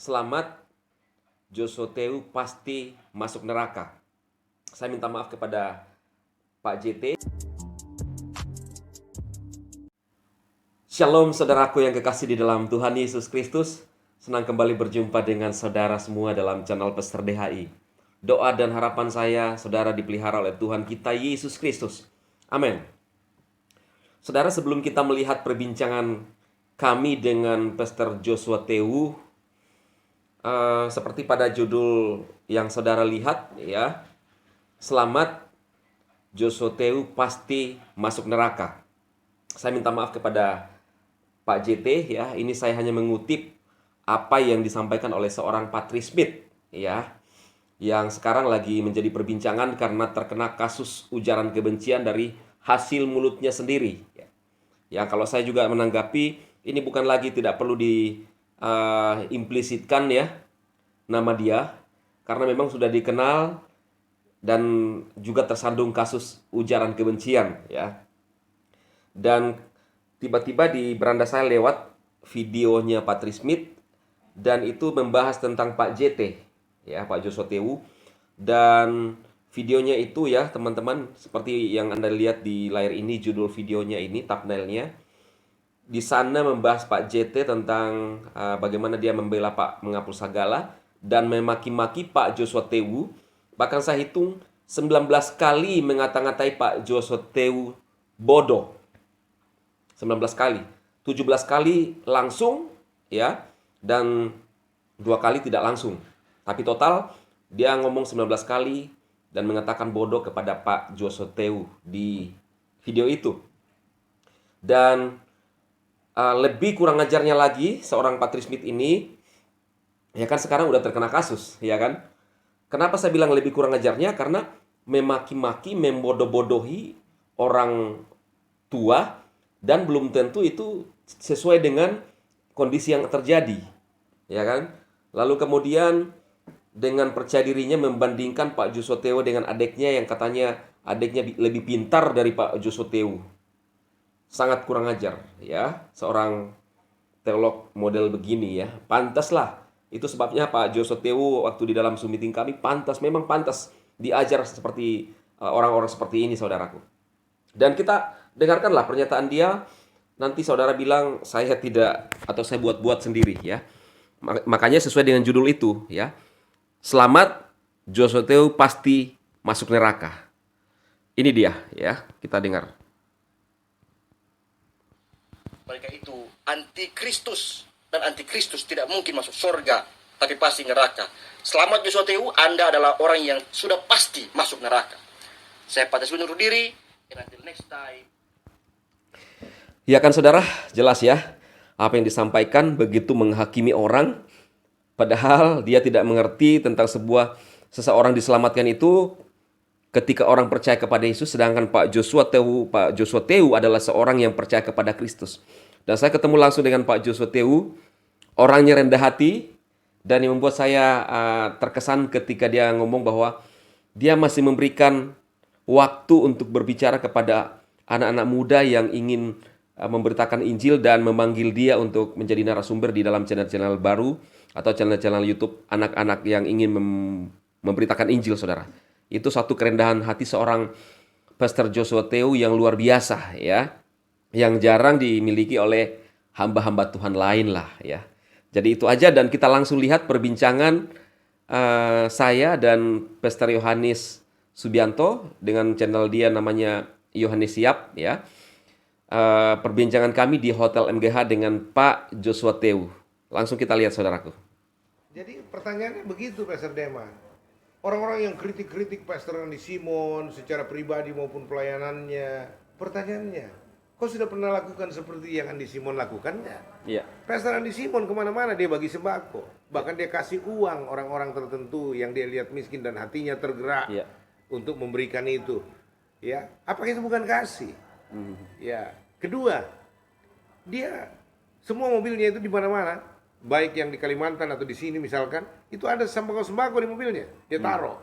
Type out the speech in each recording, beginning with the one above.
Selamat, Josoteu pasti masuk neraka. Saya minta maaf kepada Pak JT. Shalom saudaraku yang kekasih di dalam Tuhan Yesus Kristus. Senang kembali berjumpa dengan saudara semua dalam channel Pastor DHI. Doa dan harapan saya, saudara dipelihara oleh Tuhan kita Yesus Kristus. Amin. Saudara, sebelum kita melihat perbincangan kami dengan Pastor Josoteu, seperti pada judul yang saudara lihat ya, selamat, Josoteu pasti masuk neraka. Saya minta maaf kepada Pak JT ya, ini saya hanya mengutip apa yang disampaikan oleh seorang Patrice Smith ya, yang sekarang lagi menjadi perbincangan karena terkena kasus ujaran kebencian dari hasil mulutnya sendiri ya. Ya, kalau saya juga menanggapi, ini bukan lagi, tidak perlu implisitkan ya nama dia, karena memang sudah dikenal dan juga tersandung kasus ujaran kebencian ya. Dan tiba-tiba di beranda saya lewat videonya Patrice Smith, dan itu membahas tentang Pak JT ya, Pak Josoteu. Dan videonya itu ya teman-teman, seperti yang Anda lihat di layar ini, judul videonya ini, thumbnailnya. Di sana membahas Pak JT tentang bagaimana dia membela Pak Mengapul Sagala dan memaki-maki Pak Josoteu. Bahkan saya hitung 19 kali ngata-ngatai Pak Josoteu bodoh. 19 kali. 17 kali langsung ya, dan 2 kali tidak langsung. Tapi total dia ngomong 19 kali dan mengatakan bodoh kepada Pak Josoteu di video itu. Dan lebih kurang ajarnya lagi seorang Patrice Smith ini, ya kan, sekarang udah terkena kasus, ya kan? Kenapa saya bilang lebih kurang ajarnya? Karena memaki-maki, membodoh-bodohi orang tua, dan belum tentu itu sesuai dengan kondisi yang terjadi, ya kan? Lalu kemudian dengan percaya dirinya membandingkan Pak Josoteu dengan adiknya yang katanya adiknya lebih pintar dari Pak Josoteu. Sangat kurang ajar ya, seorang teolog model begini ya. Pantaslah. Itu sebabnya Pak Josoteu waktu di dalam Zoom meeting kami, memang pantas diajar seperti orang-orang seperti ini, saudaraku. Dan kita dengarkanlah pernyataan dia. Nanti saudara bilang saya tidak, atau saya buat-buat sendiri ya. Makanya sesuai dengan judul itu ya. Selamat, Josoteu pasti masuk neraka. Ini dia ya, kita dengar. Mereka itu antikristus, dan antikristus tidak mungkin masuk surga, tapi pasti neraka. Selamat Josoteu, Anda adalah orang yang sudah pasti masuk neraka. Saya Patrice undur diri, and until next time. Ya kan saudara, jelas ya apa yang disampaikan, begitu menghakimi orang, padahal dia tidak mengerti tentang seseorang diselamatkan itu ketika orang percaya kepada Yesus, sedangkan Pak Josoteu adalah seorang yang percaya kepada Kristus. Dan saya ketemu langsung dengan Pak Josoteu, orangnya rendah hati, dan yang membuat saya terkesan ketika dia ngomong bahwa dia masih memberikan waktu untuk berbicara kepada anak-anak muda yang ingin memberitakan Injil dan memanggil dia untuk menjadi narasumber di dalam channel-channel baru atau channel-channel YouTube anak-anak yang ingin memberitakan Injil, saudara. Itu satu kerendahan hati seorang Pastor Josoteu yang luar biasa ya, yang jarang dimiliki oleh hamba-hamba Tuhan lain lah ya. Jadi itu aja, dan kita langsung lihat perbincangan saya dan Pastor Yohanes Subianto dengan channel dia namanya Yohanes Siap ya. Perbincangan kami di Hotel MGH dengan Pak Josoteu. Langsung kita lihat, saudaraku. Jadi pertanyaannya begitu, Pastor Dema. Orang-orang yang kritik-kritik Pastor Andi Simon secara pribadi maupun pelayanannya, pertanyaannya, kau sudah pernah lakukan seperti yang Andi Simon lakukan? Iya. Pastor Andi Simon kemana-mana dia bagi sembako, bahkan dia kasih uang orang-orang tertentu yang dia lihat miskin dan hatinya tergerak untuk memberikan itu. Ya, apakah itu bukan kasih? Ya. Kedua, dia semua mobilnya itu di mana-mana, baik yang di Kalimantan atau di sini misalkan, itu ada sembako-sembako di mobilnya, dia taruh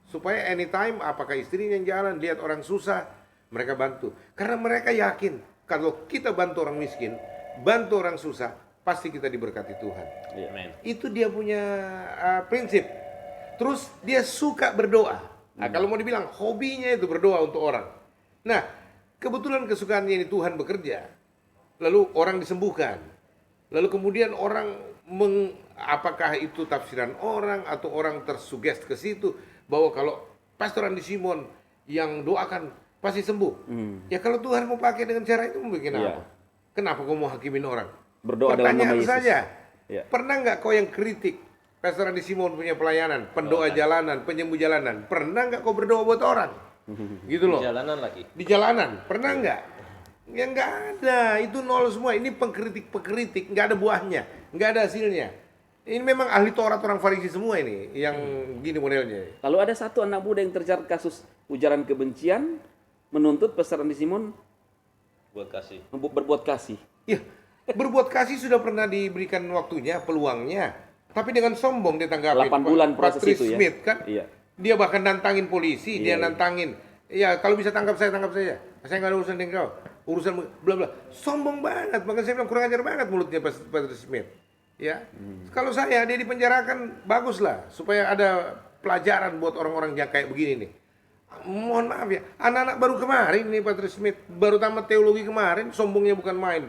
supaya anytime apakah istrinya yang jalan lihat orang susah, mereka bantu. Karena mereka yakin kalau kita bantu orang miskin, bantu orang susah, pasti kita diberkati Tuhan. Amin. Itu dia punya prinsip. Terus dia suka berdoa. Nah, kalau mau dibilang hobinya itu berdoa untuk orang. Nah, kebetulan kesukaannya ini Tuhan bekerja. Lalu orang disembuhkan. Lalu kemudian orang apakah itu tafsiran orang atau orang tersugesti ke situ bahwa kalau Pastor Andi Simon yang doakan pasti sembuh. Ya kalau Tuhan mau pakai dengan cara itu mau bikin apa? Kenapa kau mau hakimin orang? Berdoa dalam nama Pertanyaan Yesus. saja. Ya. Pernah nggak kau yang kritik Pastor Andi Simon punya pelayanan, pendoa jalanan, penyembuh jalanan? Pernah nggak kau berdoa buat orang? Gitu loh. Jalanan lagi. Di jalanan, pernah nggak? Ya nggak ada, itu nol semua. Ini pengkritik, nggak ada buahnya, nggak ada hasilnya. Ini memang ahli Taurat orang Farisi semua ini, yang gini modelnya. Lalu ada satu anak muda yang terjerat kasus ujaran kebencian, menuntut Pastor Andi Simon Buat kasih. berbuat kasih. Ya, berbuat kasih sudah pernah diberikan waktunya, peluangnya. Tapi dengan sombong dia tanggapi. 8 bulan proses Patrice itu ya. Smith kan, Iya. dia bahkan nantangin polisi, dia Iya. nantangin. Ya kalau bisa tangkap saya. Saya nggak ada urusan dengan kau. Urusan bla bla. Sombong banget. Makanya saya bilang kurang ajar banget mulutnya Patrice Smith. Ya, kalau dia dipenjarakan baguslah supaya ada pelajaran buat orang-orang yang kayak begini nih. Mohon maaf ya, anak-anak baru kemarin nih Patrice Smith baru tamat teologi kemarin, sombongnya bukan main.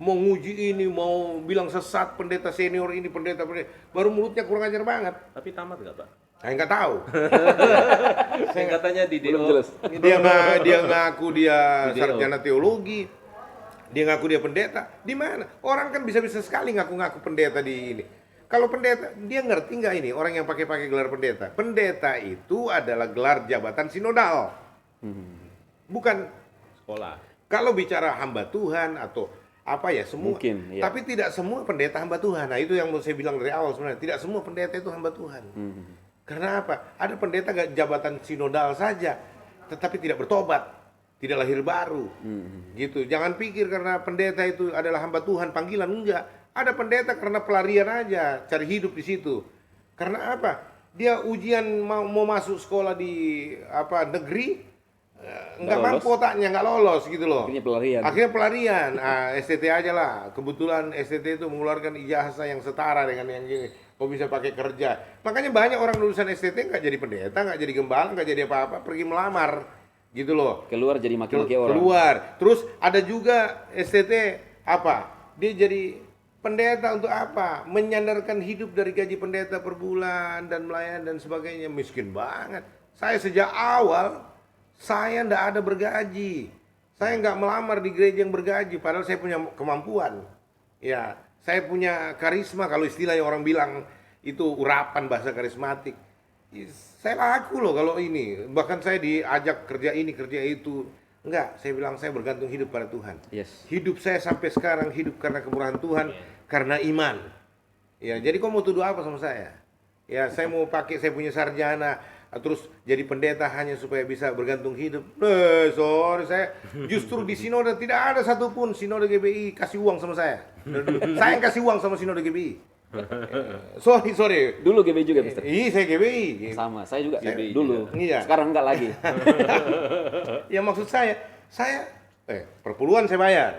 Mau nguji ini, mau bilang sesat pendeta senior ini, pendeta. Baru mulutnya kurang ajar banget. Tapi tamat nggak, Pak? Saya nggak tahu. Saya katanya di Belum DO. jelas. Dia ngaku dia Video. sarjana teologi. Dia ngaku dia pendeta. Di mana? Orang kan bisa-bisa sekali ngaku-ngaku pendeta di ini. Kalau pendeta, dia ngerti nggak ini orang yang pakai gelar pendeta? Pendeta itu adalah gelar jabatan sinodal. Bukan Sekolah. kalau bicara hamba Tuhan atau apa ya semua. Mungkin, ya. Tapi tidak semua pendeta hamba Tuhan. Nah itu yang mau saya bilang dari awal sebenarnya. Tidak semua pendeta itu hamba Tuhan. Karena apa? Ada pendeta jabatan sinodal saja, tetapi tidak bertobat, tidak lahir baru, gitu. Jangan pikir karena pendeta itu adalah hamba Tuhan panggilan, enggak. Ada pendeta karena pelarian aja, cari hidup di situ. Karena apa? Dia ujian mau masuk sekolah di negeri, nggak lolos. mampu otaknya, nggak lolos gitu loh. Akhirnya pelarian. STT aja lah. Kebetulan STT itu mengeluarkan ijazah yang setara dengan yang gini. Kok bisa pakai kerja? Makanya banyak orang lulusan STT nggak jadi pendeta, nggak jadi gembala, nggak jadi apa-apa, pergi melamar, gitu loh. Keluar jadi maki-maki orang. Keluar. Terus ada juga STT dia jadi pendeta untuk apa? Menyandarkan hidup dari gaji pendeta per bulan dan melayan dan sebagainya. Miskin banget. Saya sejak awal saya ndak ada bergaji. Saya nggak melamar di gereja yang bergaji. Padahal saya punya kemampuan. Ya, saya punya karisma. Kalau istilahnya orang bilang itu urapan bahasa karismatik. Saya laku loh kalau ini. Bahkan saya diajak kerja ini kerja itu. Enggak, saya bilang saya bergantung hidup pada Tuhan. Yes. Hidup saya sampai sekarang hidup karena kemurahan Tuhan, karena iman. Ya, jadi kau mau tuduh apa sama saya? Ya, saya mau pakai saya punya sarjana, terus jadi pendeta hanya supaya bisa bergantung hidup. Sorry, saya justru di sinode tidak ada satupun sinode GBI kasih uang sama saya. Saya yang kasih uang sama sinode GBI. Sorry. Dulu GBI juga, Pastor. Iya, saya GBI. Sama, saya juga GBI dulu. Iya. Sekarang enggak lagi. Ya maksud saya perpuluhan saya bayar.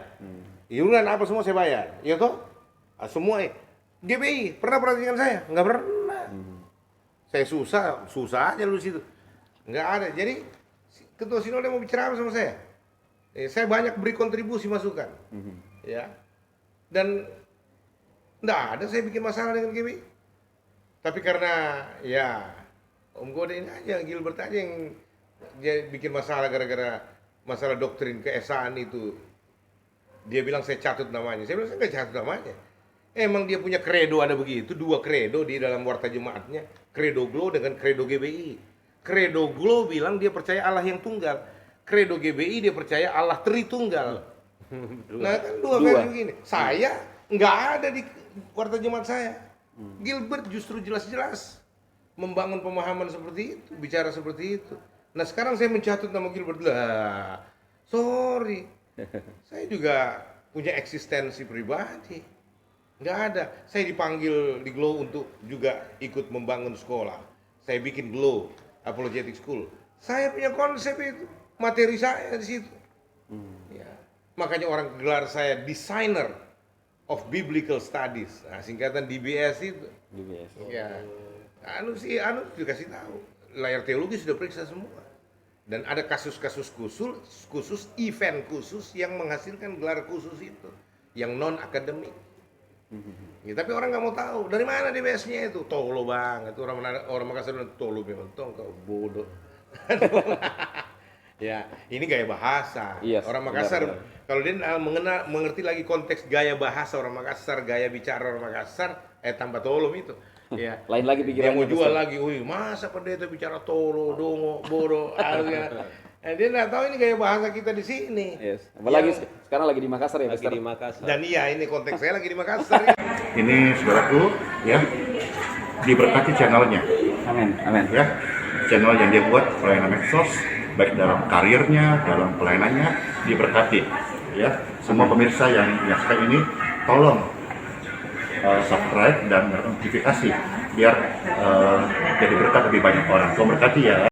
Iuran apa semua saya bayar. Ya toh? Semua GBI pernah perhatikan saya? Enggak pernah. Saya susah aja lu situ. Enggak ada. Jadi ketua sinode mau bicara apa sama saya? Saya banyak beri kontribusi masukan. Ya. Dan enggak ada saya bikin masalah dengan GBI. Tapi karena ya Om Gode ini aja, Gilbert aja yang dia bikin masalah gara-gara masalah doktrin keesaan itu. Dia bilang saya catut namanya. Saya bilang saya nggak catut namanya. Emang dia punya kredo ada begitu, 2 kredo di dalam warta jemaatnya. Kredo Glow dengan kredo GBI. Kredo Glow bilang dia percaya Allah yang tunggal. Kredo GBI dia percaya Allah Tritunggal. Nah kan dua versi begini. Saya nggak ada di warta jemaat saya. Gilbert justru jelas-jelas membangun pemahaman seperti itu, bicara seperti itu. Nah sekarang saya mencatut nama Gilbert lah. Sorry, saya juga punya eksistensi pribadi. Nggak ada. Saya dipanggil di Glow untuk juga ikut membangun sekolah. Saya bikin Glow Apologetic School. Saya punya konsep itu, materi saya di situ. Ya. Makanya orang gelar saya designer of Biblical Studies. Nah, singkatan DBS itu. DBS. Ya. Anu dikasih tahu. Layar teologi sudah periksa semua. Dan ada kasus-kasus khusus, event khusus yang menghasilkan gelar khusus itu, yang non akademik. Ya, tapi orang nggak mau tahu dari mana DBS-nya itu. Tolo banget orang Makassar bilang tolo memang kau bodoh. Ya, ini gaya bahasa. Yes, Orang Makassar benar. kalau dia mengerti lagi konteks gaya bahasa orang Makassar, gaya bicara orang Makassar, tambah tolong itu. Ya. Lain lagi Dia pikirannya. mau jual Ustaz. lagi, wih masa pendeta bicara tolo, dongo, bodoh, dia nggak tahu ini gaya bahasa kita di sini. Yes. Apalagi Yang- sekarang lagi di Makassar ya, Lagi Mister? di Makassar. Dan iya ini konteks saya lagi di Makassar. Ini saudaraku ya, diberkati channelnya Amin. Amin. ya, channel yang dia buat pelayanan medsos, baik dalam karirnya, dalam pelayanannya, diberkati ya. Semua pemirsa yang menyaksikan ini tolong subscribe dan notifikasi biar jadi berkat lebih banyak orang. Tuhan berkati ya.